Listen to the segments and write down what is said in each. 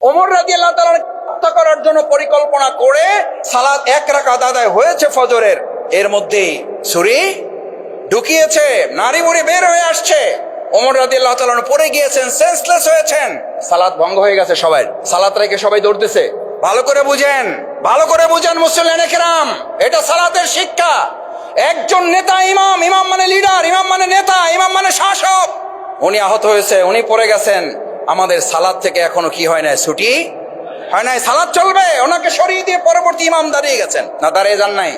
ওমর রাদিয়াল্লাহু তাআলা হত্যা করার জন্য পরিকল্পনা করে সালাত এক রাকাত আদায় হয়েছে ফজরের, এর মধ্যেই ছুরি ঢুকিয়েছে, নারী মুড়ি বের হয়ে আসছে। ওমর রাদিয়াল্লাহু তাআলা পড়ে গিয়েছেন, সেন্সলেস হয়েছেন, সালাত ভঙ্গ হয়ে গেছে। সবাই সালাত রেখে সবাই দৌড়তেছে। ভালো করে বুঝেন, ভালো করে বুঝেন মুসল্লিয়ানে কেরাম, এটা সালাতের শিক্ষা। একজন নেতা ইমাম, ইমাম মানে লিডার, ইমাম মানে নেতা, ইমাম মানে শাসক, উনি আহত হয়েছে, উনি পড়ে গেছেন। আমাদের সালাত থেকে এখনো কি হয় নাই, ছুটি হয় নাই, সালাত চলবে। ওনাকে সরিয়ে দিয়ে পরবর্তী ইমাম দাঁড়িয়ে গেছেন, না দাঁড়িয়ে যান নাই।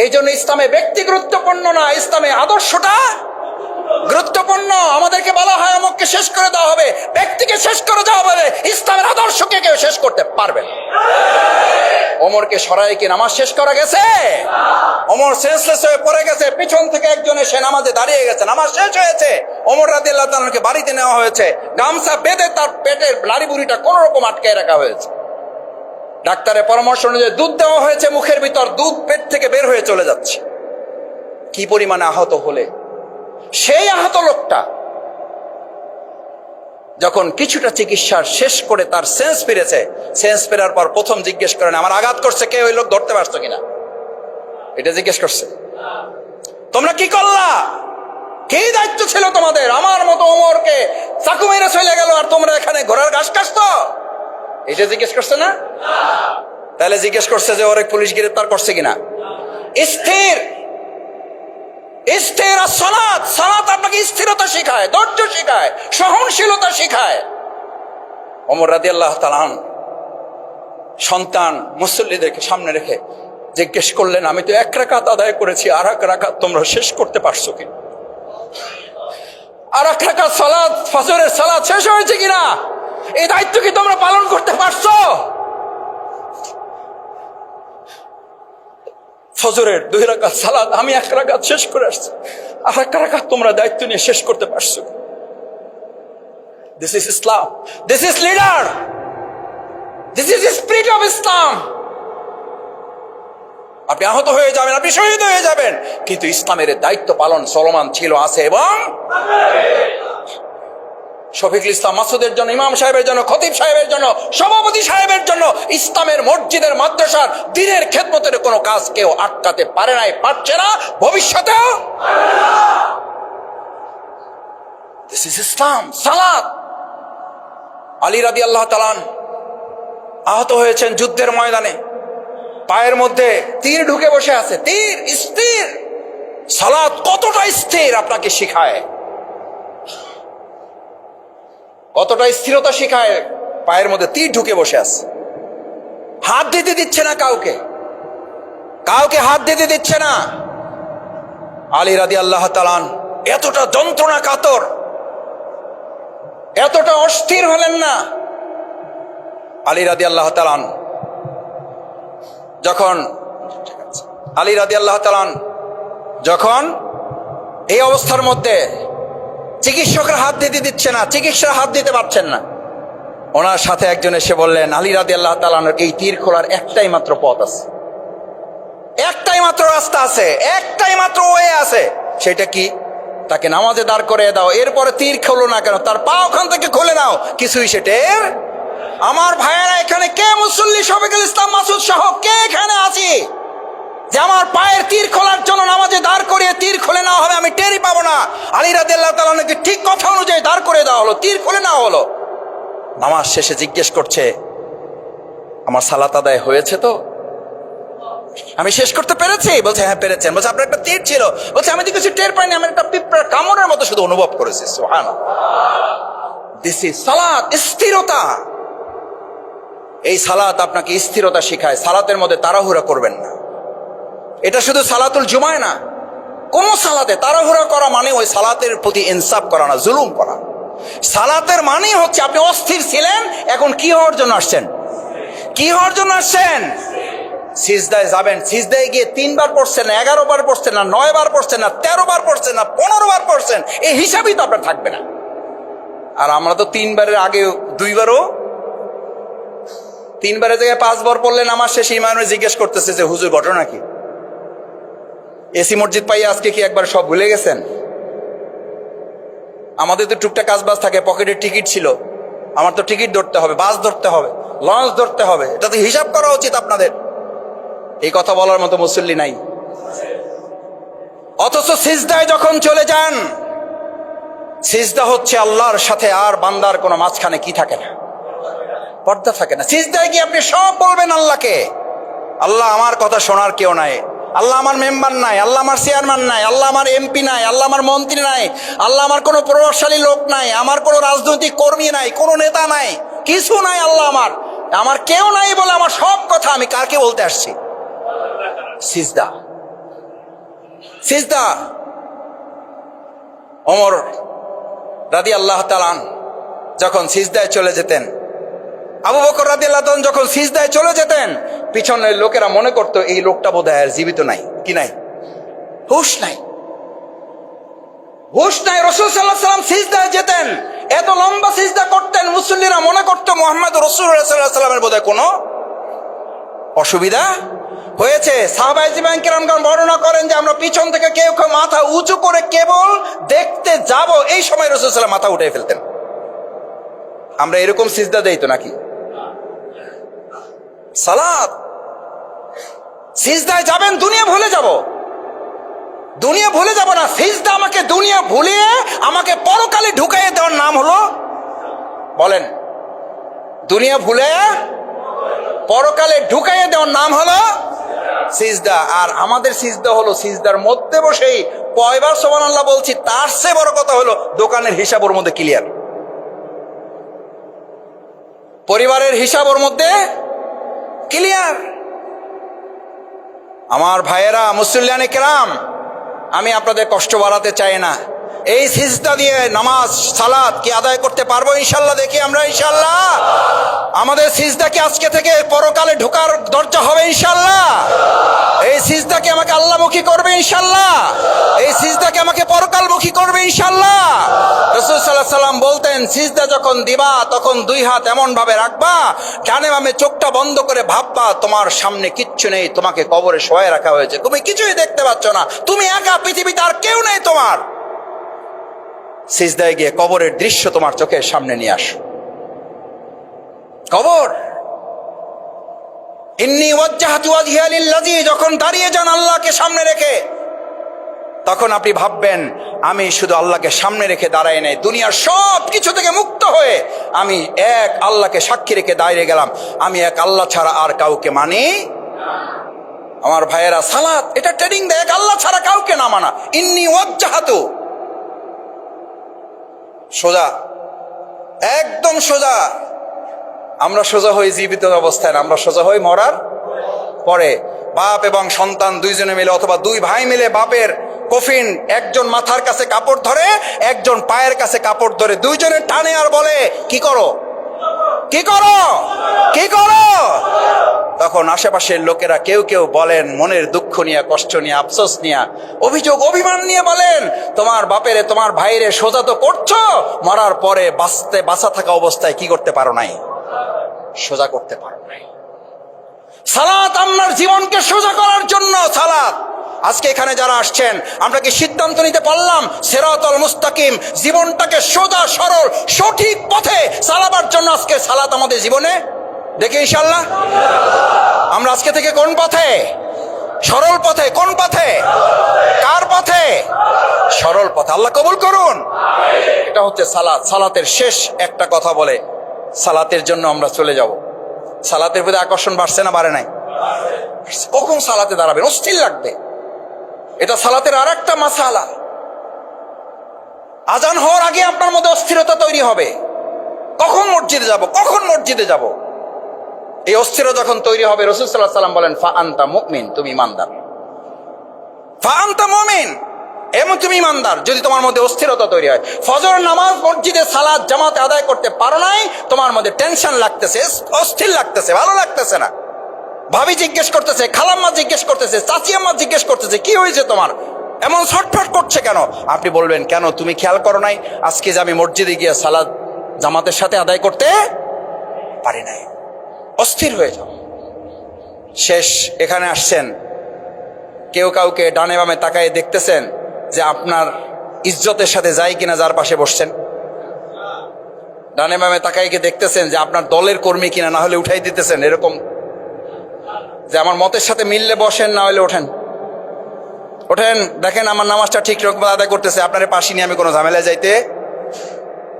এই জন্য ইসলামে ব্যক্তি গুরুত্বপূর্ণ না, ইসলামে আদর্শটা গুরুত্বপূর্ণ। আমাদেরকে বলা হয় অমুককে শেষ করে দেওয়া হবে, ব্যক্তিকে শেষ করে দেওয়া হবে, ইসলামের আদর্শকে কেউ শেষ করতে পারবে না। ওমরকে সরাই কি নামাজ শেষ করা গেছে? ওমর সেন্সলেস হয়ে পড়ে গেছে, পিছন থেকে একজন এসে নামাজে দাঁড়িয়ে গেছে, নামাজ শেষ হয়েছে। ওমর রাদিয়াল্লাহু তাআলাকে বাড়িতে নেওয়া হয়েছে, গামছা বেঁধে তার পেটের নাড়ি বুড়িটা কোন রকম আটকে রাখা হয়েছে। ডাক্তারের পরামর্শ অনুযায়ী দুধ দেওয়া হয়েছে মুখের ভিতর, দুধ পেট থেকে বের হয়ে চলে যাচ্ছে। কি পরিমাণে আহত হলে, সেই আহত লোকটা যখন কিছুটা চিকিৎসার শেষ করে তার সেন্স ফিরেছে, সেন্স ফেরার পর প্রথম জিজ্ঞেস করেন, আমার আঘাত করছে কে, ওই লোক ধরতে পারছো কিনা, এটা জিজ্ঞেস করছে। তোমরা কি করলা, কি দায়িত্ব ছিল তোমাদের? আমার মতো ওমরকে চাকু মেরে চলে গেল আর তোমরা এখানে ঘোড়ার ঘাস কাটছো, এটা জিজ্ঞেস করছে না? তাহলে জিজ্ঞেস করছে যে ওরে পুলিশ গ্রেফতার করছে কিনা। স্থির স্থির সালাত, সালাত আপনাকে স্থিরতা শেখায়, ধৈর্য শেখায়, সহনশীলতা শেখায়। ওমর রাদিয়াল্লাহু তাআলা সন্তান মুসল্লিদেরকে সামনে রেখে জিজ্ঞেস করলেন, আমি তো এক রাকাত আদায় করেছি, আর এক রাকাত তোমরা শেষ করতে পারছো কি? আর এক রাকাত সালাত, ফজরের সালাত শেষ হয়েছে কিনা, এই দায়িত্ব কি তোমরা পালন করতে পারছো? ফজরের 2 রাকাত সালাত আমি 1 রাকাত শেষ করে আসছি, আর 1 রাকাত তোমরা দায়িত্ব নিয়ে শেষ করতে পারছো। This is Islam, this is leader, this is spirit of Islam. আপনি আহত হয়ে যাবেন, আপনি শহীদ হয়ে যাবেন, কিন্তু ইসলামের দায়িত্ব পালন চলমান ছিল, আছে এবং শফিকুল ইসলাম মাসুদের জন্য, ইমাম সাহেবের জন্য, খতিব সাহেবের জন্য, সভাপতি সাহেবের জন্য, ইসলামের মসজিদের মাদ্রাসার দ্বীনের খেদমতের কোনো কাজ কেউ আটকাতে পারে নাই, পারছে না, ভবিষ্যতেও। দিস ইজ ইসলাম, সালাত। আলী রাদিয়াল্লাহু তাআলা আহত হয়েছেন যুদ্ধের ময়দানে, পায়ের মধ্যে তীর ঢুকে বসে আছে, তীর স্থির। সালাত কতটা স্থির আপনাকে শিখায়, কতটা স্থিরতা শিখায়। পায়ের মধ্যে তীর ঢুকে বসে আছে, হাত দিতে দিচ্ছে না কাউকে, কাউকে হাত দিতে দিচ্ছে না। আলী রাদিয়াল্লাহু তাআলা এতটা যন্ত্রণা কাতর, এতটা অস্থির হলেন না। আলী রাদিয়াল্লাহু তাআলা যখন এই অবস্থার মধ্যে চিকিৎসকরা হাত দিতে দিচ্ছে না, চিকিৎসা হাত দিতে পারছেন না, ওনার সাথে একজন এসে বললেন, আলী রাদিয়াল্লাহু তাআলা এই তীর খোলার একটাই মাত্র পথ আছে, একটাই মাত্র রাস্তা আছে, একটাই মাত্র ওয়ে আছে। সেটা কি? তাকে নামাজে দাঁড় করে দাও, এরপরে তীর খোলো না কেন, তার পা ওখান থেকে খুলে নাও, কিছুই সেটের। আমার ভাইয়েরা, এখানে কে মুসল্লি শফিকুল ইসলাম মাসুদ সহ কে এখানে আছি যে আমার পায়ের তীর খোলার জন্য নামাজে দাঁড় করিয়ে তীর খুলে নেওয়া হবে, আমি টেরই পাবো না? আলী রাদিয়াল্লাহু তাআলা ঠিক কথা অনুযায়ী দাঁড় করে দেওয়া হলো, তীর খুলে নেওয়া হলো। নামাজ শেষে জিজ্ঞেস করছে, আমার সালাত আদায় হয়েছে তো, আমি শেষ করতে পেরেছি? বলছে হ্যাঁ পেরেছেন। বলছে আপনার একটা তীর ছিল? বলছে আমি তো কিছু টের পাইনি, আমি একটা পিঁপড়ার কামড়ের মতো শুধু অনুভব করেছি। সুবহানাল্লাহ, দিস ইজ সালাত, স্থিরতা। এই সালাত আপনাকে স্থিরতা শিখায়। সালাতের মধ্যে তাড়াহুড়া করবেন না। এটা শুধু সালাতুল জুমায় না, কোন সালাতে তাড়াহুড়া করা মানে ওই সালাতের প্রতি ইনসাফ করা না, জুলুম করা। সালাতের মানে হচ্ছে আপনি অস্থির ছিলেন, এখন কি হওয়ার জন্য আসছেন? কি হওয়ার জন্য আসছেন? সিজদায় যাবেন, সিজদায় গিয়ে 3 বার পড়ছেন না, 11 বার পড়ছেন না, 9 বার পড়ছেন না, 13 বার পড়ছেন না, 15 বার পড়ছেন, এই হিসাবই তো আপনার থাকবে না। আর আমরা তো 3 বারের আগে 2 বারও, 3 বারের জায়গায় 5 বার পড়লেন। আমার শেষে ইমাম জিজ্ঞেস করতেছে যে হুজুর ঘটনা কি? এসি মসজিদ পাইয়া আজকে কি একবার সব ভুলে গেছেন? আমাদের তো টুকটাক কাজবাজ থাকে, পকেটের টিকিট ছিল, আমার তো টিকিট ধরতে হবে, বাস ধরতে হবে, লঞ্চ ধরতে হবে, এটা তো হিসাব করা উচিত আপনাদের। এই কথা বলার মতো মুসল্লি নাই। অথচ সিজদায় যখন চলে যান, সিজদা হচ্ছে আল্লাহর সাথে আর বান্দার কোনো মাঝখানে কি থাকে না, পর্দা থাকে না। সিজদায় গিয়ে আপনি সব বলবেন আল্লাহকে। আল্লাহ আমার কথা শোনার কেউ নাই, আল্লাহ আমার মেম্বার নাই, আল্লাহ আমার চেয়ারম্যান নাই, আল্লাহ আমার এমপি নাই, আল্লাহ আমার মন্ত্রী নাই, আল্লাহ আমার কোনো প্রভাবশালী লোক নাই, আমার কোনো রাজনৈতিক কর্মী নাই, কোনো নেতা নাই, কিছু নাই। আল্লাহ আমার কেউ নাই বলে আমার সব কথা আমি কাকে বলতে আসছি? সিজদা। সিজদা। ওমর রাদিয়াল্লাহু তাআলা যখন সিজদায় চলে যেতেন, আবু বকর রাদিয়াল্লাহু তাআলা যখন সিজদায় চলে যেতেন, পিছনের লোকেরা মনে করতো এই লোকটা বোধহয় আর জীবিত নাই, কি নাই, হুশ নাই, হুশ নাই। রাসূল সাল্লাল্লাহু আলাইহি ওয়াসাল্লাম সিজদায় যেতেন, এত লম্বা সিজদা করতেন, মুসল্লিরা মনে করতো মুহাম্মদ রাসূলুল্লাহ সাল্লাল্লাহু আলাইহি ওয়াসাল্লামের বোধহয় কোনো অসুবিধা হয়েছে। সাহাবায়ে কিরামগণ বর্ণনা করেন যে আমরা পিছন থেকে কেউ কেউ মাথা উঁচু করে কেবল দেখতে যাব, এই সময় রাসূল সাল্লাল্লাহু আলাইহি ওয়াসাল্লাম মাথা উঠিয়ে ফেলতেন। আমরা এরকম সিজদা দেই তো নাকি? সালাত। সিজদায় যাবেন, দুনিয়া ভুলে যাব, দুনিয়া ভুলে যাব না। সিজদা আমাকে দুনিয়া ভুলিয়ে আমাকে পরকালে ঢুকাইয়ে দেওয়ার নাম হলো, বলেন, দুনিয়া ভুলে পরকালে ঢুকাইয়ে দেওয়ার নাম হলো সিজদা। আর আমাদের সিজদা হলো সিজদার মধ্যে বসেই কয়বার সুবহানাল্লাহ বলছি, তার চেয়ে বড় কথা হলো দোকানের হিসাব ওর মধ্যে ক্লিয়ার, পরিবারের হিসাব ওর মধ্যে ক্লিয়ার। আমার ভাইয়েরা, মুসল্লিয়ানে কেরাম, আমি আপনাদের কষ্ট বাড়াতে চাই না। এই সিজদা দিয়ে নামাজ সালাত কি আদায় করতে পারবো ইনশাল্লাহ? দেখি আমরা ইনশাল্লাহ। আমাদের সিজদা কি আজকে থেকে পরকালে ঢোকার দরজা হবে ইনশাল্লাহ? এই সিজদা কি আমাকে আল্লাহমুখী করবে ইনশাল্লাহ? এই সিজদা কি আমাকে পরকালমুখী করবে ইনশাল্লাহ? রাসূল সাল্লাল্লাহু আলাইহি ওয়াসাল্লাম বলতেন, সিজদা যখন দিবা তখন দুই হাত এমন ভাবে রাখবা, ডানে বামে চোখটা বন্ধ করে ভাববা তোমার সামনে কিচ্ছু নেই, তোমাকে কবরে শোয়ায় রাখা হয়েছে, তুমি কিছুই দেখতে পাচ্ছ না, তুমি একা, পৃথিবীতে আর কেউ নেই তোমার। সিজদায় গিয়ে কবরের দৃশ্য তোমার চোখের সামনে নিয়ে আসো। কবর, ইন্নী ওয়াজ্জাহতু ওয়াজহিয়া লিল্লাযী, যখন দাঁড়িয়ে যান আল্লাহকে সামনে রেখে, তখন আপনি ভাববেন আমি শুধু আল্লাহকে সামনে রেখে দাঁড়াই নাই, দুনিয়ার সব কিছু থেকে মুক্ত হয়ে আমি এক আল্লাহকে সাক্ষী রেখে দাঁড়িয়ে গেলাম, আমি এক আল্লাহ ছাড়া আর কাউকে মানি। আমার ভাইয়েরা, সালাত এটা ট্রেনিং দেয়, এক আল্লাহ ছাড়া কাউকে না মানা। ইন্নী ওয়াজ্জাহতু, সোজা, একদম সোজা। আমরা সোজা হই জীবিত অবস্থায় না, আমরা সোজা হই মরার পরে। বাপ এবং সন্তান দুইজনে মিলে অথবা দুই ভাই মিলে বাপের কফিন, একজন মাথার কাছে কাপড় ধরে, একজন পায়ের কাছে কাপড় ধরে, দুইজনে টানে আর বলে কি করো, কি করো, কি করো। তখন আশেপাশের লোকেরা কেউ কেউ বলেন মনের দুঃখ নিয়ে, কষ্ট নিয়ে, আফসোস নিয়ে, অভিযোগ অভিমান নিয়ে বলেন, তোমার বাপেরে তোমার ভাইরে সোজা তো করছো, মরার পরে বাঁচা থাকা অবস্থায় কি করতে পারো নাই, সোজা করতে পারো নাই। সালাত আপনার জীবনকে সোজা করার জন্য। সালাত, আজকে এখানে যারা আসছেন, আমরা কি সিদ্ধান্ত নিতে পারলাম সিরাতাল মুস্তাকিম, জীবনটাকে সোজা সরল সঠিক পথে চালাবার জন্য আজকে সালাত আমাদের জীবনে? দেখি ইনশাআল্লাহ আমরা আজকে থেকে কোন পথে? সরল পথে। কোন পথে? কার পথে? সরল পথে। আল্লাহ কবুল করুন। এটা হচ্ছে সালাত। সালাতের শেষ একটা কথা বলে সালাতের জন্য আমরা চলে যাব। সালাতের প্রতি আকর্ষণ বাড়ছে না বাড়ে নাই? কখন সালাতে দাঁড়াবেন? অস্থির লাগবে। এটা সালাতের আর একটা মাসালা। আজান হওয়ার আগে আপনার মধ্যে অস্থিরতা তৈরি হবে, কখন মসজিদে যাব, কখন মসজিদে যাব। এই অস্থিরতা যখন তৈরি হবে, রাসূল সাল্লাল্লাহু আলাইহি ওয়াসাল্লাম বলেন ফা আনতা মুমিন, তুমি ইমানদার। ফা আনতা মুমিন, এমন তুমি ইমানদার। যদি তোমার মধ্যে অস্থিরতা তৈরি হয়, ফজর নামাজ মসজিদে সালাত জামাতে আদায় করতে পারো নাই, তোমার মধ্যে টেনশন লাগতেছে, অস্থির লাগতেছে, ভালো লাগতেছে না, ভাবি জিজ্ঞেস করতেছে, খালাম্মা জিজ্ঞেস করতেছে, চাচি আম্মা জিজ্ঞেস করতেছে কি হয়েছে তোমার, এমন ছটফট করছে কেন? আপনি বলবেন কেন তুমি খেয়াল করো নাই আজকে যে আমি মসজিদে গিয়ে সালাত জামাতের সাথে আদায় করতে পারি নাই। অস্থির হয়ে যাও। শেষ এখানে আসছেন, কেউ কাউকে ডানে বামে তাকায় দেখতেছেন যে আপনার ইজ্জতের সাথে যায় কিনা যার পাশে বসছেন? ডানে বামে তাকাই কি দেখতেছেন যে আপনার দলের কর্মী কিনা, না হলে উঠাই দিতেছেন এরকম, যে আমার মতের সাথে মিললে বসেন, না হলে ওঠেন। ওঠেন, দেখেন আমার নামাজটা ঠিক রকম আদায় করতেছে, আপনার পাশে নিয়ে আমি কোনো ঝামেলায় যাইতে,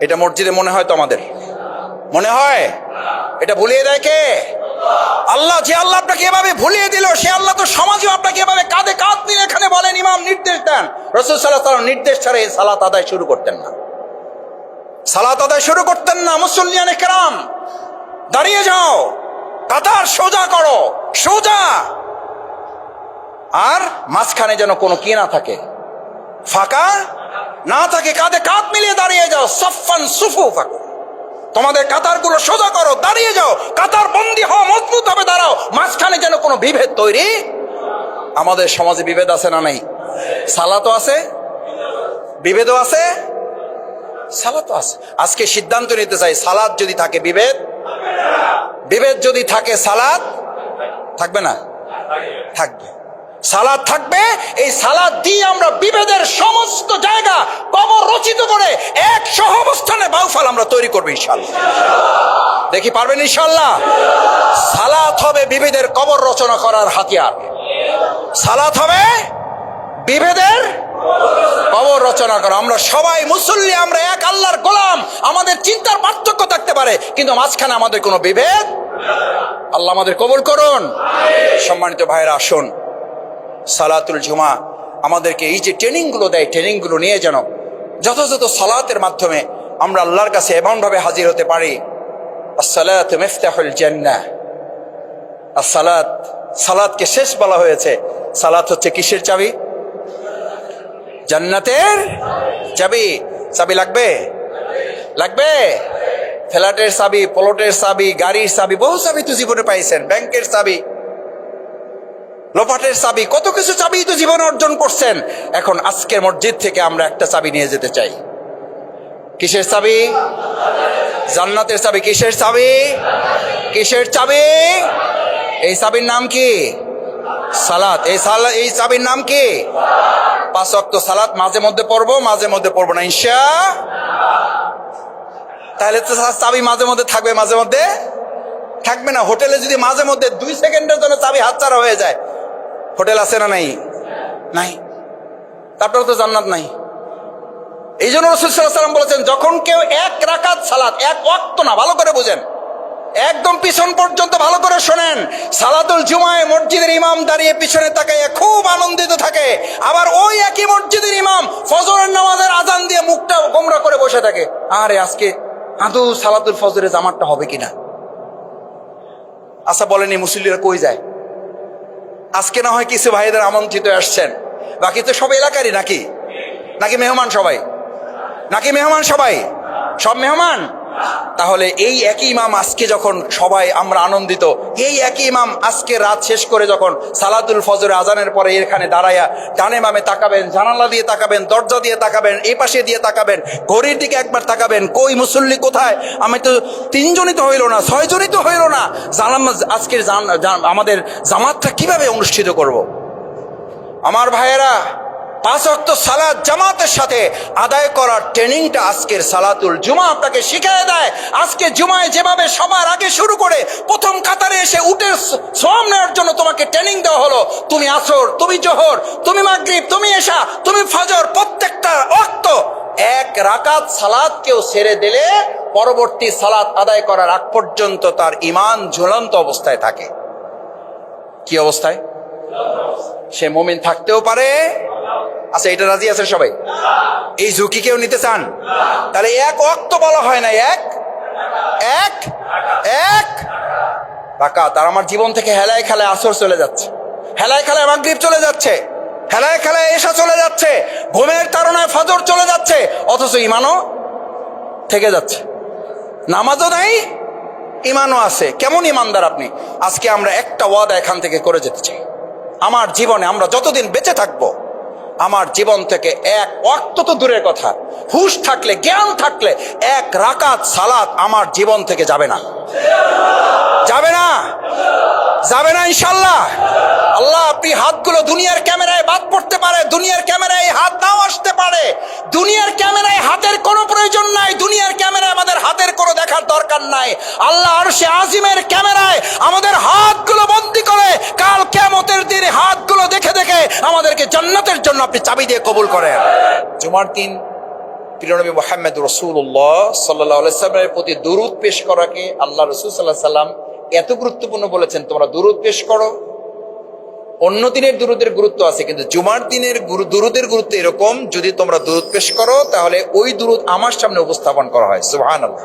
এটা মসজিদে মনে হয় তো আমাদের মনে হয়? এটা ভুলিয়ে দেয় কে? আল্লাহ। যে আল্লাহ আপনাকে এভাবে ভুলিয়ে দিল, সে আল্লাহ তো সমাজেও আপনাকে এভাবে কাঁধে কাঁধ নিয়ে এখানে বলেন, ইমাম নির্দেশ দেন। রাসূল সাল্লাল্লাহু আলাইহি ওয়াসাল্লাম নির্দেশ ছাড়া এই সালাত আদায় শুরু করতেন না, সালাত আদায় শুরু করতেন না। মুসল্লিয়ানে কেরাম দাঁড়িয়ে যাও, কাতার সোজা করো, সোজা, আর মাঝখানে যেন কোনো কি না থাকে, ফাঁকা না থাকে, কাঁধে কাঁধ মিলিয়ে দাঁড়িয়ে যাও। সাফফান সুফুফাকুম, তোমাদের কাতারগুলো সোজা করো, দাঁড়িয়ে যাও, কাতার বন্দী হও, মজবুত হবে দাঁড়াও, মাঝখানে যেন কোনো বিভেদ তৈরি। আমাদের সমাজে বিভেদ আছে না নাই? সালাতও আছে, বিভেদও আছে, সালাতও আছে। আজকে সিদ্ধান্ত নিতে চাই, সালাত যদি থাকে বিভেদ, বিভেদ যদি থাকে সালাত থাকবে না? থাকবে, সালাত থাকবে। এই সালাত দিয়ে আমরা বিভেদের সমস্ত জায়গা কবর রচিত করে এক সহ অবস্থানে বাউফাল আমরা তৈরি করবো ইনশাআল্লাহ। দেখি পারবেন ইনশাআল্লাহ? সালাত হবে বিভেদের কবর রচনা করার হাতিয়ার, সালাত হবে বিভেদের কবর রচনা করা। আমরা সবাই মুসল্লি, আমরা এক আল্লাহর গোলাম, আমাদের চিন্তার পার্থক্য থাকতে পারে, কিন্তু মাঝখানে আমাদের কোনো বিভেদ। আল্লাহ আমাদের কবুল করুন। সম্মানিত ভাইরা, আসুন, সালাতুল জুমা আমাদেরকে এই যে ট্রেনিংগুলো দেয়, ট্রেনিংগুলো নিয়ে যেন যথাযথ সালাতের মাধ্যমে আমরা আল্লাহর কাছে এমনভাবে হাজির হতে পারি। আসসালাতু মিফতাহুল জান্নাহ। আসসালাত, সালাতকে শেষ বলা হয়েছে। সালাত হচ্ছে কিসের চাবি? জান্নাতের চাবি। চাবি লাগবে? লাগবে। ফ্ল্যাটের চাবি, প্লটের চাবি, গাড়ির চাবি, বহু চাবি তো জীবনে পাইছেন, ব্যাংকের চাবি, লোপাটের চাবি, কত কিছু চাবি তো জীবনে অর্জন করছেন। এখন আজকের মসজিদ থেকে আমরা একটা চাবি নিয়ে যেতে চাই। কিসের চাবি? জান্নাতের চাবি। কিসের চাবি? কিসের চাবি? এই চাবির নাম কি? সালাত। এই চাবির নাম কি? 5 ওয়াক্ত সালাত মাঝে মধ্যে পড়বো, মাঝে মধ্যে পড়বো না ইনশাআল্লাহ। তাহলে তো চাবি মাঝে মধ্যে থাকবে, মাঝে মধ্যে থাকবে না। হোটেলে যদি মাঝে মধ্যে 2 সেকেন্ডের জন্য চাবি হাতছাড়া হয়ে যায়, হোটেল আছে না নাই? নাই। তারপরে তো জান্নাত নাই। এই জন্য রাসূল সাল্লাল্লাহু আলাইহি ওয়াসাল্লাম বলেছেন, যখন কেউ 1 রাকাত সালাত, 1 ওয়াক্ত না, ভালো করে বুঝেন, একদম পিছন পর্যন্ত ভালো করে শোনেন, সালাতুল জুমায় মসজিদের ইমাম দাঁড়িয়ে পিছনে তাকাইয়া খুব আনন্দিত থাকে, আবার ওই একই মসজিদের ইমাম ফজরের নামাজের আজান দিয়ে মুখটা গোমরা করে বসে থাকে, আরে আজকে আদৌ সালাতুল ফজরের জামাতটা হবে কিনা। আচ্ছা বলেন, এই মুসল্লিরা কই যায়? আজকে না হয় কিছু ভাইদের আমন্ত্রিত আসছেন, বাকি তো সব এলাকারই নাকি? নাকি মেহমান সবাই? নাকি মেহমান সবাই? সব মেহমান। তাহলে এই একই ইমাম আজকে যখন সবাই আমরা আনন্দিত, এই একই ইমাম আজকে রাত শেষ করে যখন সালাতুল ফজর আজানের পরে এখানে দাঁড়ায়া ডানে বামে তাকাবেন, জানালা দিয়ে তাকাবেন, দরজা দিয়ে তাকাবেন, এই পাশে দিয়ে তাকাবেন, ঘড়ির দিকে একবার তাকাবেন, কই মুসল্লি কোথায়? আমি তো 3 জনই তো হইল না, 6 জনই তো হইল না, আজকের আমাদের জামাতটা কিভাবে অনুষ্ঠিত করব? আমার ভাইয়েরা, 5 ওয়াক্ত সালাত জামাতের সাথে আদায় করার ট্রেনিংটা আজকের সালাতুল জুমা আপনাকে শিখিয়ে দেয়। আজকে জুমায় যেভাবে সবার আগে শুরু করে প্রথম কাতারে এসে উঠে সওয়াব নেওয়ার জন্য তোমাকে ট্রেনিং দেওয়া হলো, তুমি আসর, তুমি জোহর, তুমি মাগরিব, তুমি এশা, তুমি ফজর, প্রত্যেকটা ওয়াক্ত 1 রাকাত সালাত কেউ ছেড়ে দিলে পরবর্তী সালাত আদায় করার আগ পর্যন্ত তার ঈমান ঝুলন্ত অবস্থায় থাকে। কি অবস্থায়? সে মুমিন থাকতেও পারে। আচ্ছা, এটা রাজি আছেন সবাই? এই ঝুঁকি কেউ নিতে চান? তাহলে 1 ওয়াক্ত বলা হয় না, এক রাকাত। আর আমার জীবন থেকে হেলায় খেলায় আসর চলে যাচ্ছে, হেলায় খেলায় মাগরিব চলে যাচ্ছে, হেলায় খেলায় এশা চলে যাচ্ছে, ঘুমের তাড়নায় ফজর চলে যাচ্ছে, অথচ ঈমানও থেকে যাচ্ছে। নামাজও নাই, ঈমানও আছে। কেমন ঈমানদার আপনি? আজকে আমরা একটা ওয়াদা এখান থেকে করে যেতে চাই, আমার জীবনে আমরা যতদিন বেঁচে থাকবো, আমার জীবন থেকে 1 ওয়াক্ত তো দূরের কথা, হুশ থাকলে, জ্ঞান থাকলে 1 রাকাত সালাত আমার জীবন থেকে যাবে না, যাবে না, যাবে না ইনশাআল্লাহ। আল্লাহ আপনি আপনি হাতগুলো দুনিয়ার ক্যামেরায় বাদ পড়তে পারে, দুনিয়ার ক্যামেরায় হাত নাও আসতে পারে, দুনিয়ার ক্যামেরায় হাতের কোনো প্রয়োজন নাই, দুনিয়ার ক্যামেরায় আমাদের হাতের কোনো দেখার দরকার নাই। আল্লাহ আরশে আজিমের ক্যামেরায় আমাদের হাতগুলো বন্দী করে কাল কিয়ামতের দিনে হাতগুলো দেখে দেখে আমাদেরকে জান্নাতের জন্য আপনি চাবি দিয়ে কবুল করেন। জুমার দিন প্রিয়নবী মুহাম্মদ রাসূলুল্লাহ সাল্লাল্লাহু আলাইহি ওয়াসাল্লামের প্রতি দুরূদ পেশ করাকে আল্লাহ রাসূল সাল্লাল্লাহু আলাইহি সাল্লাম এত গুরুত্বপূর্ণ বলেছেন, তোমরা দুরূদ পেশ করো। অন্য দিনের দুরূদের গুরুত্ব আছে, কিন্তু জুমার দিনের দুরূদের গুরুত্ব এরকম, যদি তোমরা দুরূদ পেশ করো তাহলে ওই দুরূদ আমার সামনে উপস্থাপন করা হয়। সুবহানাল্লাহ।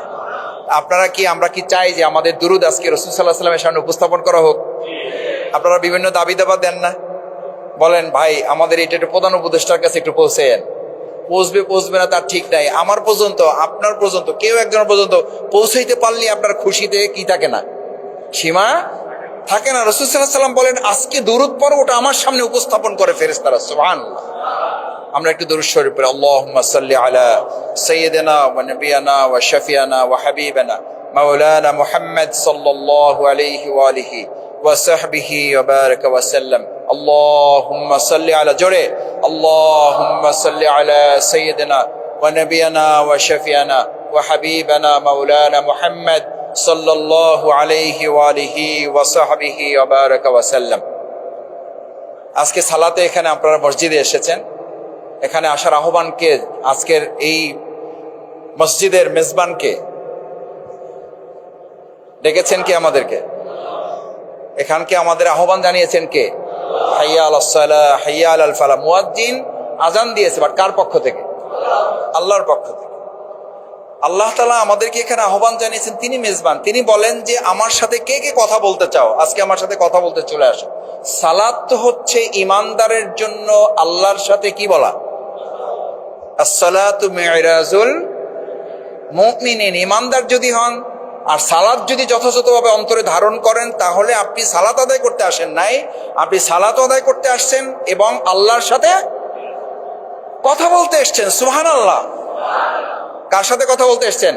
আপনারা কি, আমরা কি চাই যে আমাদের দুরূদ আজকে রাসূল সাল্লাল্লাহু আলাইহি ওয়াসাল্লামের সামনে উপস্থাপন করা হোক? আপনারা বিভিন্ন দাবি দাবা দেন না, বলেন ভাই আমাদের এটা একটু প্রধান উপদেষ্টার কাছে একটু পৌঁছেন। পৌঁছবে না তার ঠিক নাই, আমার পর্যন্ত, আপনার পর্যন্ত, কেউ একজন পর্যন্ত পৌঁছাইতে পারলে আপনার খুশিতে কি থাকে না, সীমা থাকে না। রাসূল সাল্লাল্লাহু আলাইহি ওয়াসাল্লাম বলেন আজকে দুরূদ পড়ো, ওটা আমার সামনে উপস্থাপন করে ফেরেশতারা। সুবহানাল্লাহ। আমরা একটু দুরূদ শরীফ পড়ি। আল্লাহুম্মা সাল্লি আলা সাইয়্যিদিনা ওয়া নাবিয়ানা ওয়া শাফিয়ানা ওয়া হাবিবানা মাওলানা মুহাম্মদ সাল্লাল্লাহু আলাইহি ওয়া আলিহি ওয়া সাহবিহি ওয়া বারাকা ওয়া সাল্লাম। আল্লাহুম্মা সাল্লি আলা, জোরে, আল্লাহুম্মা সাল্লি আলা সাইয়্যিদিনা ওয়া নাবিয়ানা ওয়া শাফিয়ানা ওয়া হাবিবানা মাওলানা মুহাম্মদ সাল্লাল্লাহু আলাইহি ওয়া আলিহি ওয়া সাহবিহি ওয়া বারাকা ওয়া সাল্লাম। আজকে সালাতে এখানে আপনারা মসজিদে এসেছেন, এখানে আসার আহ্বানকে, আজকের এই মসজিদের মেজবানকে ডেকেছেন কে? আমাদেরকে এখানকে আমাদের আহ্বান জানিয়েছেন কে? হাইয়া আলাস সালাহ, হাইয়া আলাল ফালাহ। মুয়াজ্জিন আজান দিয়েছে, বাট কার পক্ষ থেকে? আল্লাহর পক্ষ থেকে। আল্লাহ তাআলা আমাদেরকে এখানে আহ্বান জানিয়েছেন, তিনি মেজবান। তিনি বলেন যে আমার সাথে কে কে কথা বলতে চাও, আজকে আমার সাথে কথা বলতে চলে আসো। সালাত তো হচ্ছে ইমানদারের জন্য আল্লাহর সাথে কি বলা? আসসালাতু মিরাজুল মুমিনিন। ইমানদার যদি হন আর সালাত যদি যথাযথভাবে অন্তরে ধারণ করেন, তাহলে আপনি সালাত আদায় করতে আসেন নাই, আপনি সালাত আদায় করতে আসছেন এবং আল্লাহর সাথে কথা বলতে এসছেন। সুবহানাল্লাহ। কার সাথে কথা বলতে এসছেন?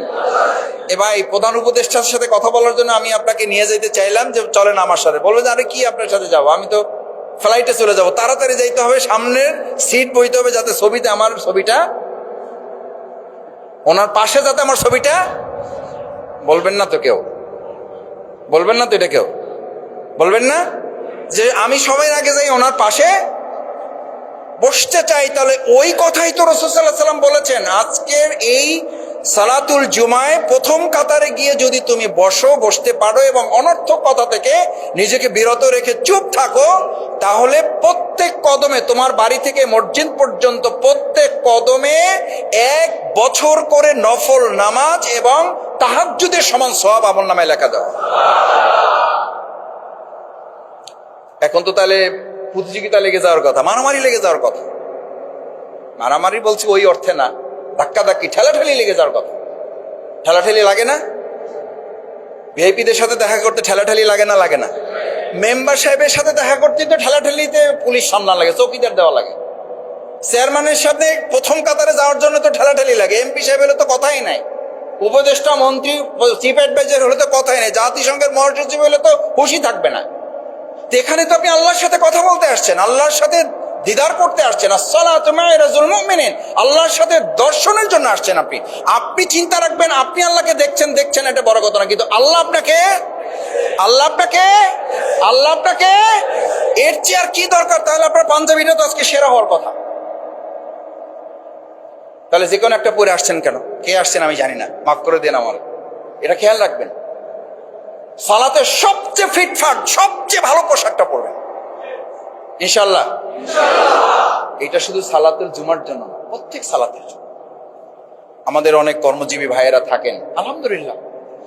ভাই প্রধান উপদেষ্টার সাথে কথা বলার জন্য আমি আপনাকে নিয়ে যেতে চাইলাম যে চলেন আমার সাথে, বলবেন যে আরে কি আপনার সাথে যাবো, আমি তো ফ্লাইটে চলে যাব। তাড়াতাড়ি যাইতে হবে, সামনের সিট বইতে হবে যাতে ছবিতে আমার ছবিটা, ওনার পাশে যাতে আমার ছবিটা। বলবেন না তো কেউ? বলবেন না তো এটা কেউ? বলবেন না যে আমি সবাই আগে যাই ওনার পাশে বসতে চাই? তাহলে ওই কথাই তো রাসূল সাল্লাল্লাহু আলাইহি ওয়াসাল্লাম বলেছেন। আজকের এই সালাতুল জুমায় প্রথম কাতারে গিয়ে যদি তুমি বসতে পারো এবং অনর্থক কথা থেকে নিজেকে বিরত রেখে চুপ থাকো, তাহলে প্রত্যেক কদমে, তোমার বাড়ি থেকে মসজিদ পর্যন্ত প্রত্যেক কদমে 1 বছর করে নফল নামাজ এবং তাহাজ্জুদের সমান সওয়াব আমলনামায় লেখা দেওয়া। এখন তো তাহলে প্রতিযোগিতা লেগে যাওয়ার কথা, মারামারি লেগে যাওয়ার কথা। মারামারি বলছি ওই অর্থে না, ধাক্কাধাক্কি, ঠেলাঠেলি লেগে যাওয়ার কথা। ঠেলাঠেলি লাগে না? ভিআইপিদের সাথে দেখা করতে ঠেলাঠেলি লাগে না? লাগে না? মেম্বার সাহেবের সাথে দেখা করতে তো ঠেলাঠেলিতে পুলিশ সামলা লাগে, চৌকিদার দেওয়া লাগে। চেয়ারম্যানের সাথে প্রথম কাতারে যাওয়ার জন্য তো ঠেলাঠেলি লাগে। এমপি সাহেব হলে তো কথাই নাই, উপদেষ্টা, মন্ত্রী, চিফ অ্যাডভাইজার হলে তো কথাই নাই, জাতিসংঘের মহাসচিব হলে তো হুঁশই থাকবে না। এখানে তো আপনি আল্লাহর সাথে কথা বলতে আসছেন, আল্লাহর সাথে দিদার করতে আসছেন। আসসালাতু মিরাজুল মুমিনিন, আল্লাহর সাথে দর্শনের জন্য আসছেন। আপনি চিন্তা রাখবেন আপনি আল্লাহকে দেখছেন এটা বড় কথা না, কিন্তু আল্লাহ আপনাকে এর চেয়ে আর কি দরকার? তাহলে আপনার পাঞ্জাবিটা তো আজকে সেরা হওয়ার কথা। তাহলে যে কোনো একটা পরে আসছেন কেন? কে আসছেন আমি জানি না, মাফ করে দেন আমার। এটা খেয়াল রাখবেন। সালাতে সবচেয়ে ফিটফাট, সবচেয়ে ভালো পোশাকটা পরবেন ইনশাআল্লাহ। এটা শুধু সালাতুল জুমার জন্য না, প্রত্যেক সালাতের জন্য। আমাদের অনেক কর্মজীবী ভাইয়েরা থাকেন, আলহামদুলিল্লাহ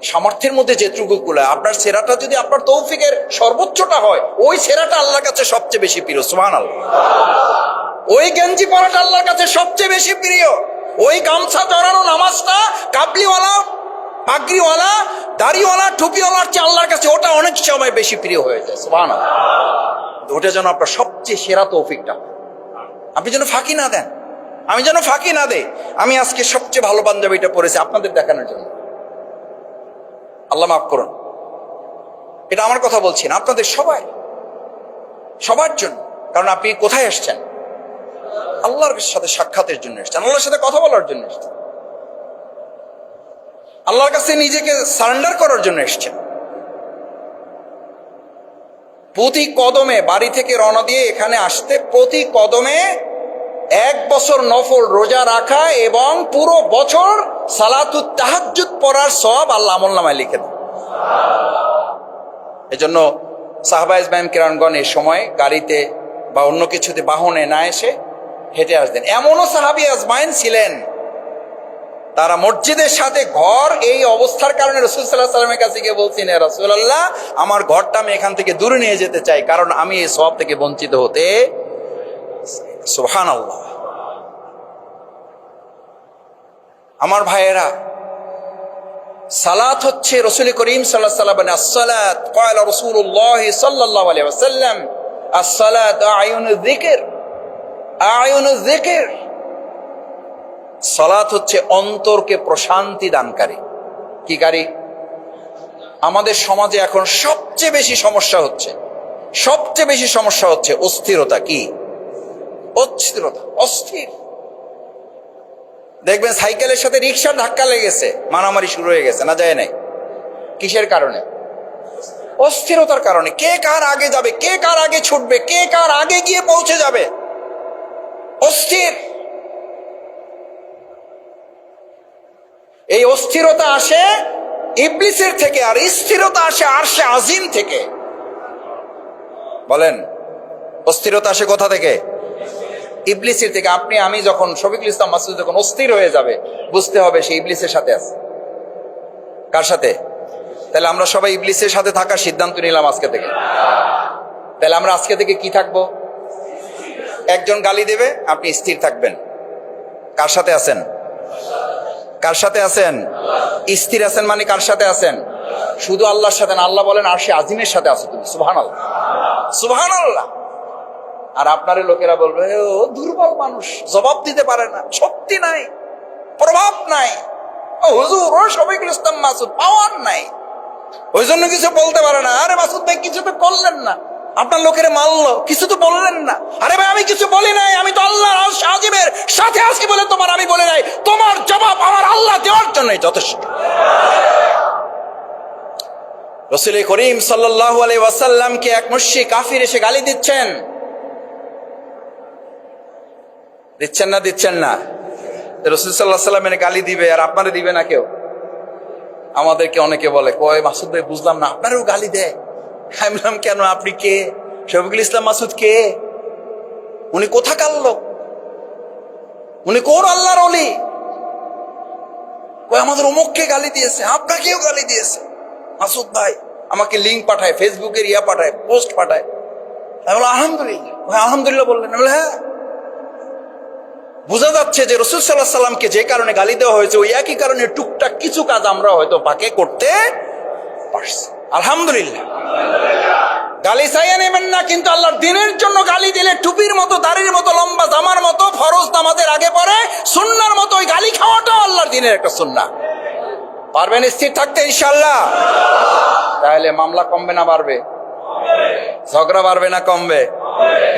সামর্থ্যের মধ্যে যেটুকু কুলায়, আপনার সেরাটা যদি আপনার তৌফিকের সর্বোচ্চটা হয়, ওই সেরাটা আল্লাহর কাছে সবচেয়ে বেশি প্রিয়। সুবহানাল্লাহ। ওই গেঞ্জি পরাটা আল্লাহর কাছে সবচেয়ে বেশি প্রিয়। ওই গামছা জড়ানো নামাজটা কাবলিওয়ালা, পাগড়িওয়ালা, দাড়িওয়ালা, টুপিওয়ালার চেয়ে আল্লাহর কাছে ওটা অনেক সময় বেশি প্রিয় হয়ে যায়। সুবহানাল্লাহ। ওটা যেন আপনার সবচেয়ে সেরা তৌফিকটা, আপনি যেন ফাঁকি না দেন, আমি যেন ফাঁকি না দেই। আমি আজকে সবচেয়ে ভালো পাঞ্জাবিটা পরেছি আপনাদের দেখানোর জন্য, আল্লাহ মাফ করুন। এটা আমার কথা বলছি না, আপনাদের সবার জন্য। কারণ আপনি কোথায় এসছেন? আল্লাহর সাথে সাক্ষাতের জন্য এসছেন, আল্লাহর সাথে কথা বলার জন্য এসছেন, আল্লাহর কাছে নিজেকে সারেন্ডার করার জন্য এসছেন। প্রতি কদমে বাড়ি থেকে রওনা দিয়ে এখানে আসতে প্রতি কদমে 1 বছর নফল রোজা রাখা এবং পুরো বছর সালাতুত তাহাজ্জুদ পড়ার সওয়াব আল্লাহ আমলনামায় লিখে দেন। এজন্য সাহাবায়ে ইজমাম কিরামগণ এই সময় গাড়িতে বা অন্য কিছুতে বাহনে না এসে হেঁটে আসতেন। এমনও সাহাবী আজমাইন ছিলেন তারা মসজিদের সাথে ঘর, এই অবস্থার কারণে রাসূল সাল্লাল্লাহু আলাইহি ওয়াসাল্লামের কাছে গিয়ে বলছেন, হে রাসূলুল্লাহ, আমার ঘরটা আমি এখান থেকে দূরে নিয়ে যেতে চাই, কারণ আমি এই সওয়াব থেকে বঞ্চিত হতে। সুবহানাল্লাহ। আমার ভাইয়েরা, সালাত হচ্ছে রাসূল করিম সাল্লাল্লাহু আলাইহি ওয়াসাল্লাম as-সালাত ক্বালা রাসূলুল্লাহ সাল্লাল্লাহু আলাইহি ওয়াসাল্লাম as-সালাত আয়ুনুয যিকর, আয়ুনুয যিকর। সালাত হচ্ছে অন্তরকে প্রশান্তি দানকারী। কি কারী? আমাদের সমাজে এখন সবচেয়ে বেশি সমস্যা হচ্ছে অস্থিরতা। কি অস্থিরতা? অস্থির। দেখবেন সাইকেলের সাথে রিকশার ধাক্কা লেগেছে, মারামারি শুরু হয়ে গেছে, না যায় নাই? কিসের কারণে? অস্থিরতার কারণে। কে কার আগে যাবে, কে কার আগে ছুটবে, কে কার আগে গিয়ে পৌঁছে যাবে, অস্থির। এই অস্থিরতা আসে ইবলিসের থেকে, আর স্থিরতা আসে আরশে আজিম থেকে। বলেন, অস্থিরতা আসে কোথা থেকে? ইবলিসের থেকে। আপনি আমি যখন, শফিকুল ইসলাম মাসুদ যখন অস্থির হয়ে যাবে, বুঝতে হবে সে ইবলিসের সাথে আছে। কার সাথে? তাহলে আমরা সবাই ইবলিসের সাথে থাকার সিদ্ধান্ত নিলাম আজকে থেকে। তাহলে আমরা আজকে থেকে কি থাকবো? একজন গালি দেবে, আপনি স্থির থাকবেন। কার সাথে আছেন? কার সাথে আছেন? স্থির আছেন মানে কার সাথে আছেন? শুধু আল্লাহর সাথে না। আল্লাহ বলেন আরশে আজিমের সাথে আছো তুমি। সুবহানাল্লাহ, সুবহানাল্লাহ। আর আপনার লোকেরা বলবে, ও দুর্বল মানুষ, জবাব দিতে পারে না, শক্তি নাই, প্রভাব নাই, ও হুজুর, ও শফিকুল ইসলাম মাসুদ, পাওয়ার নাই, ওই জন্য কিছু বলতে পারে না। আরে মাসুদ ভাই, কিছু তো করলেন না, আপনার লোকেরা মারলো, কিছু তো বললেন না। আরে ভাই, আমি কিছু বলি নাই, আমি তো আল্লাহর আরশ আজিমের সাথে আছি বলে তোমার আমি বলি নাই। তোমার জবাব আমার আল্লাহ দেওয়ার জন্যই যথেষ্ট। রাসূল করিম সাল্লাল্লাহু আলাইহি ওয়াসাল্লামকে এক মুশরিক কাফির এসে গালি দিচ্ছেন না? রাসূল সাল্লাল্লাহু আলাইহি ওয়াসাল্লামের গালি দিবে আর আপনারে দিবে না কেউ? আমাদেরকে অনেকে বলে, কয় মাসুদ ভাই বুঝলাম না, আপনারও গালি দেয়। আমি বললাম, কেন? আপনি কে? শফিকুল ইসলাম মাসুদ কে? উনি কোথাকার লোক? উনি কোন আল্লাহর ওলি? কয় আমাদের অমুককে গালি দিয়েছে, আপনাকেও গালি দিয়েছে। মাসুদ ভাই আমাকে লিঙ্ক পাঠায়, ফেসবুকের পাঠায়, পোস্ট পাঠায়। আমি বললাম আলহামদুলিল্লাহ। আলহামদুলিল্লাহ বললেন? আমি বললাম হ্যাঁ। বোঝা যাচ্ছে যে রাসূল সাল্লাল্লাহু আলাইহি ওয়াসাল্লামকে যে কারণে গালি দেওয়া হয়েছে, ওই একই কারণে টুকটাক কিছু কাজ আমরা হয়তো পাকে করতে পারছি। আলহামদুলিল্লাহ। গালি চাইয়ে নেবেন না, কিন্তু আল্লাহর দ্বীনের জন্য গালি দিলে টুপির মতো, দাড়ির মতো, লম্বা জামার মতো, ফরজ নামাজের আগে পড়ে সুন্নাহর মতো ওই গালি খাওয়াটাও আল্লাহর দ্বীনের একটা সুন্নাহ। পারবেন স্থির থাকতে ইনশাআল্লাহ? তাহলে মামলা কমবে না বাড়বে? ঝগড়া বাড়বে না কমবে?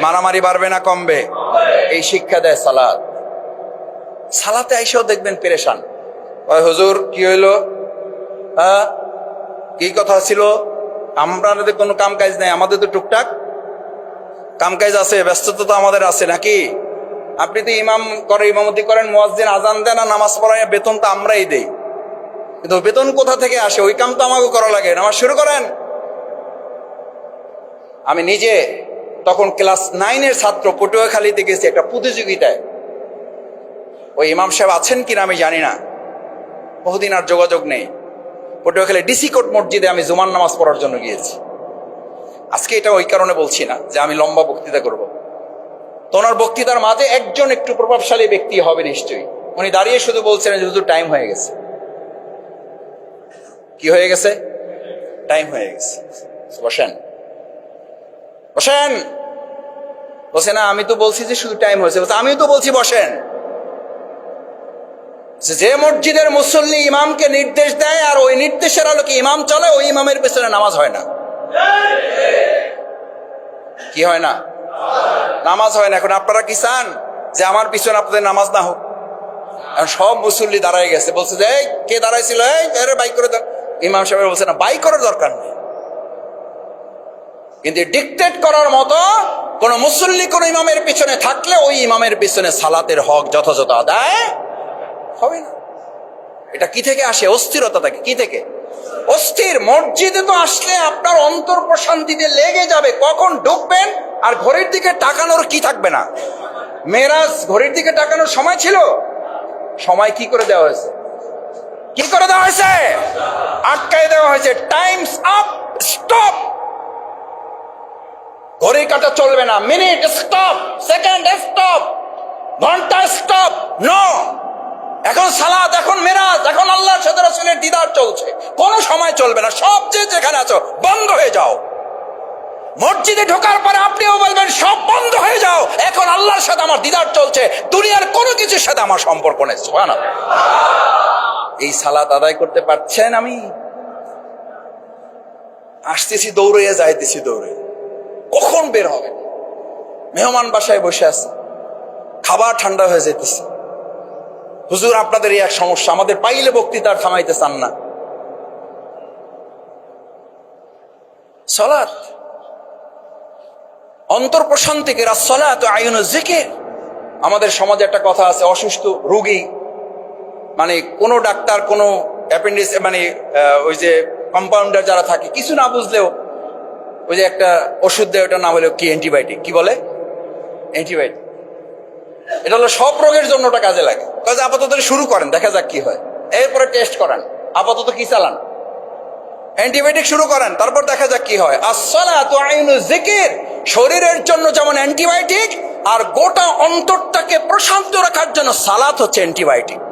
মারামারি বাড়বে না কমবে? এই শিক্ষা দেয় সালাত। সালাতে আইসাও দেখবেন পেরেশান। ওই হুজুর কি হইলো? হ্যাঁ, কি কথা ছিল? আমাদের কোনো কাম কাজ নাই, আমাদের তো টুকটাক কাম কাজ আছে, ব্যস্ততা তো আমাদের আছে নাকি? আপনি তো ইমামতি করেন, মুয়াজ্জিন আজান দেন, আর নামাজ পড়ায়, বেতন তো আমরাই দেই, কিন্তু বেতন কোথা থেকে আসে? ওই কাম তো আমাকে করা লাগে। নামাজ শুরু করেন। আমি নিজে তখন ক্লাস 9-এর ছাত্র, পটুয়াখালীতে গেছি একটা প্রতিযোগিতায়। ওই ইমাম সাহেব আছেন কিনা আমি জানি না, বহুদিন আর যোগাযোগ নেই। পটুয়াখালী ডিসি কোর্ট মসজিদে আমি জুমার নামাজ পড়ার জন্য গিয়েছি। আজকে এটা ওই কারণে বলছি না যে আমি লম্বা বক্তৃতা করব। তো ওনার বক্তৃতার মাঝে একজন একটু প্রভাবশালী ব্যক্তি হবে নিশ্চয়ই, উনি দাঁড়িয়ে শুধু বলছেন যে হুজুর টাইম হয়ে গেছে। কি হয়ে গেছে? টাইম হয়ে গেছে, বসেন বসেন। বসে না, আমি তো বলছি যে শুধু টাইম হয়েছে। আমিও তো বলছি বসেন। যে মসজিদের মুসল্লি ইমামকে নির্দেশ দেয় আর ওই নির্দেশের আলোকে ইমাম চলে, ওই ইমামের পেছনে নামাজ হয় না। কি হয় না? নামাজ হয় না। এখন আপনারা কি চান যে আমার পিছনে আপনাদের নামাজ না হোক? সব মুসল্লি দাঁড়ায় গেছে, বলছে যে এই কে দাঁড়াইছিল, এই বাইক করে দাও। ইমাম সাহেব বলছে না, বাইক করার দরকার নেই। কিন্তু ডিক্টেট করার মতো কোন মুসল্লি কোন ইমামের পিছনে থাকলে ওই ইমামের পিছনে সালাতের হক যথাযথ আদায় হবে না। এটা কি থেকে আসে? অস্থিরতা থেকে। কি থেকে? অস্থির। মসজিদে তো আসলে আপনার অন্তর প্রশান্তিতে লেগে যাবে, কখন ঢুকবেন আর ঘড়ির দিকে তাকানোর কি থাকবে না। মেরাজ ঘড়ির দিকে তাকানোর সময় ছিল? সময় কি করে দেওয়া হয়েছে? কি করে দেওয়া হয়েছে? আটকায় দেওয়া হয়েছে। Times up, stop. ঘড়ি কাটা চলবে না। মিনিট স্টপ, সেকেন্ড স্টপ, ঘন্টা স্টপ, নো। এখন সালাত, এখন মেরাজ, এখন আল্লাহর সাথে রাসূলের দিদার চলছে, কোন সময় চলবে না। সব যে যেখানে আছো বন্ধ হয়ে যাও। মসজিদে ঢোকার পরে আপনিও বলবেন সব বন্ধ হয়ে যাও, এখন আল্লাহর সাথে আমার দিদার চলছে, দুনিয়ার কোনো কিছুর সাথে আমার সম্পর্ক নেই। সুবহানাল্লাহ। এই সালাত আদায় করতে পারছেন? আমি আসতেছি দৌড়ে, যাইতেছি দৌড়ে, কখন বের হবে? মেহমান বাসায় বসে আছে, খাবার ঠান্ডা হয়ে যেতেছে। হুজুর আপনাদের এই এক সমস্যা, আমাদের পাইলে বক্তৃতা থামাইতে চান না। সালাত অন্তর প্রশান্তিকে, সালাত আইনুজ যিকির। আমাদের সমাজে একটা কথা আছে, অসুস্থ রোগী মানে কোন ডাক্তার, কোন অ্যাপেন্ডিক্স মানে ওই যে কম্পাউন্ডার যারা থাকে, কিছু না বুঝলেও ওই যে একটা ওষুধ দেয়, ওটার নাম হলো কি, অ্যান্টিবায়োটিক। কি বলে? অ্যান্টিবায়োটিক। এটা হলো সব রোগের জন্য ওটা কাজে লাগে। কাজে আপাতত শুরু করেন, দেখা যাক কি হয়, এরপরে টেস্ট করেন। আপাতত কি চালান? অ্যান্টিবায়োটিক শুরু করেন, তারপর দেখা যাক কি হয়। আসসালাতু আইনুজ যিকির, শরীরের জন্য যেমন অ্যান্টিবায়োটিক, আর গোটা অন্তরটাকে প্রশান্ত রাখার জন্য সালাত হচ্ছে অ্যান্টিবায়োটিক।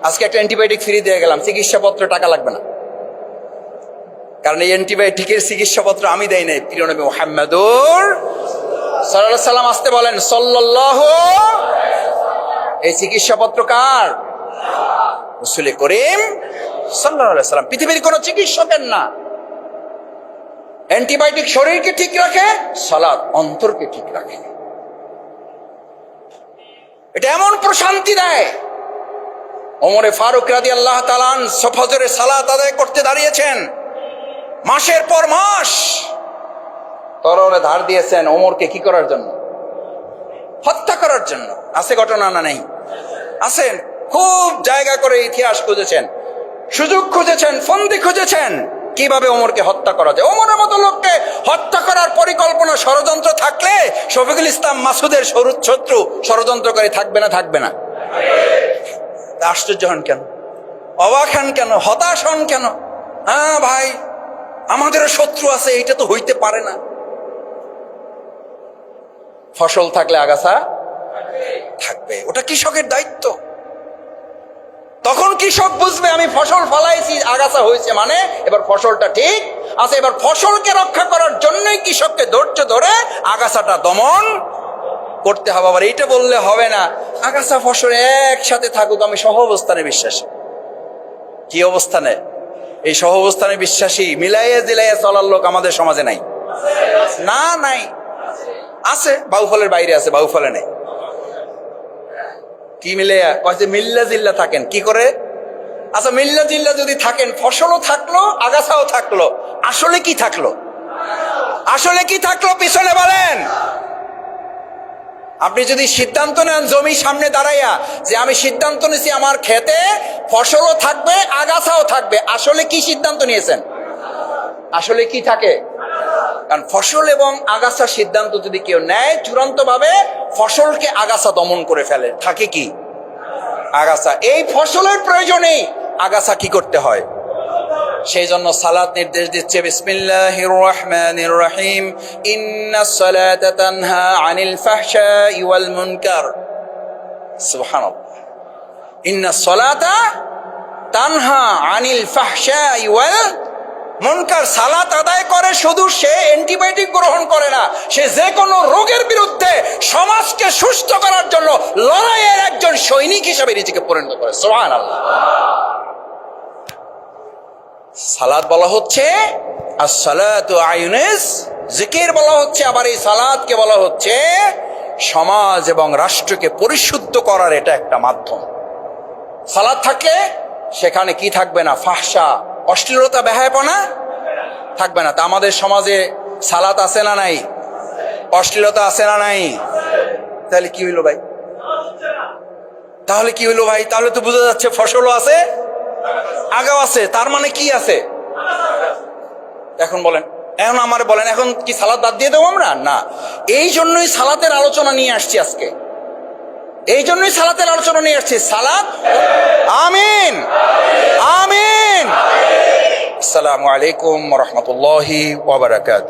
আজকে একটা অ্যান্টিবায়োটিক ফ্রি দিয়ে গেলাম, চিকিৎসাপত্র টাকা লাগবে না, কারণ এই অ্যান্টিবায়োটিকের চিকিৎসাপত্র আমি দেই নাই, প্রিয় নবী মুহাম্মদুর সাল্লাল্লাহু আলাইহি সাল্লাম আসতে বলেন সাল্লাল্লাহু। এই চিকিৎসাপত্র কার? রাসূল করিম সাল্লাল্লাহু আলাইহি সাল্লাম। পৃথিবীর কোন চিকিৎসকের না। অ্যান্টিবায়োটিক শরীরকে ঠিক রাখে, সালাত অন্তরকে ঠিক রাখে। এটা এমন প্রশান্তি দেয়। ওমরে ফারুক রাদিয়াল্লাহু তাআলা ফজরের সালাত আদায় করতে দাঁড়িয়েছেন, মাসের পর মাস তরবারে ধার দিয়েছেন ওমরকে কি করার জন্য? হত্যা করার জন্য। আছে ঘটনা না নেই? আছেন। খুব জায়গা করে ইতিহাস খুঁজেছেন, সুযোগ খুঁজেছেন, ফন্দি খুঁজেছেন, কিভাবে ওমরকে হত্যা করা যায়। ওমরের মতো লোককে হত্যা করার পরিকল্পনা, ষড়যন্ত্র থাকলে শফিকুল ইসলাম মাসুদের শত্রু ষড়যন্ত্রকারী থাকবে না? থাকবে না? আশ্চর্য হন কেন? অবাক হন কেন? হতাশ হন কেন? হ্যাঁ ভাই, আমাদেরও শত্রু আছে, এটা তো হইতে পারে না। ফসল থাকলে আগাছা থাকবে, ওটা কৃষকের দায়িত্ব। তখন কৃষক বুঝবে আমি ফসল ফলাইছি, আগাছা হয়েছে, মানে এবার ফসলটা ঠিক আছে। এবার ফসলকে রক্ষা করার জন্যই কৃষককে ধৈর্য ধরে আগাছাটা দমন করতে হবে। আবার এইটা বললে হবে না, আগাছা ফসল একসাথে থাকুক, আমি সহ অবস্থানে বিশ্বাসী। কি অবস্থানে? এই সহ অবস্থানে বিশ্বাসী, মিলাইয়া দিলাইয়া চলার লোক আমাদের সমাজে নাই। না, নাই। আছে, বাউফলের বাইরে আছে, বাউফলে নেই। কি মিলাইয়া কয়েছে? মিল্লা জিল্লা থাকেন। কি করে? আচ্ছা, মিল্লা জিল্লা যদি থাকেন, ফসলও থাকলো, আগাছাও থাকলো, আসলে কি থাকলো? আসলে কি থাকলো পিছনে বলেন? আপনি যদি সিদ্ধান্ত নেন জমি সামনে দাঁড়াইয়া যে আমি সিদ্ধান্ত নিয়েছি আমার খেতে ফসলও থাকবে, আগাছাও থাকবে, আসলে কি সিদ্ধান্ত নিয়েছেন? আসলে কি থাকে? কারণ ফসল এবং আগাছা সিদ্ধান্ত যদি কেউ নেয়, চূড়ান্ত ভাবে ফসলকে আগাছা দমন করে ফেলে, থাকে কি? আগাছা। এই ফসলের প্রয়োজনেই আগাছা কি করতে হয়? সেই জন্য সালাত নির্দেশ দিচ্ছে, বিসমিল্লাহির রহমানির রহিম, ইন্নাস সালাতা তানহা আনিল ফাহশাই ওয়াল মুনকার। সুবহানাল্লাহ। ইন্নাস সালাতা তানহা আনিল ফাহশাই ওয়াল মুনকার। সালাত আদায় করে শুধু সে অ্যান্টিবায়োটিক গ্রহণ করে না, সে যে কোনো রোগের বিরুদ্ধে সমাজকে সুস্থ করার জন্য লড়াইয়ের একজন সৈনিক হিসেবে নিজেকে পরিণত করে। সুবহানাল্লাহ। সালাত বলা হচ্ছে আসসালাতু আইনুজ জিকির বলা হচ্ছে, আবার এই সালাতকে বলা হচ্ছে সমাজ এবং রাষ্ট্রকে পরিশুদ্ধ করার এটা একটা মাধ্যম। সালাত থাকলে সেখানে কি থাকবে না? ফাহশা, অশ্লীলতা, বেহায়াপনা থাকবে না। তা আমাদের সমাজে সালাত আছে না নাই? অশ্লীলতা আছে না নাই? তাহলে কি হইলো ভাই? তাহলে কি হইলো ভাই? তাহলে তো বোঝা যাচ্ছে ফসলও আছে, আগাও আছে, তার মানে কি আছে? এখন বলেন, এখন আমার বলেন, এখন কি সালাত বাদ দিয়ে দেবো আমরা? না, এই জন্যই সালাতের আলোচনা নিয়ে আসছি আজকে, এই জন্যই সালাতের আলোচনা নিয়ে আসছি। সালাত, আমিন আমিন। আসসালামু আলাইকুম ওয়া রাহমাতুল্লাহি ওয়া বারাকাতুহু।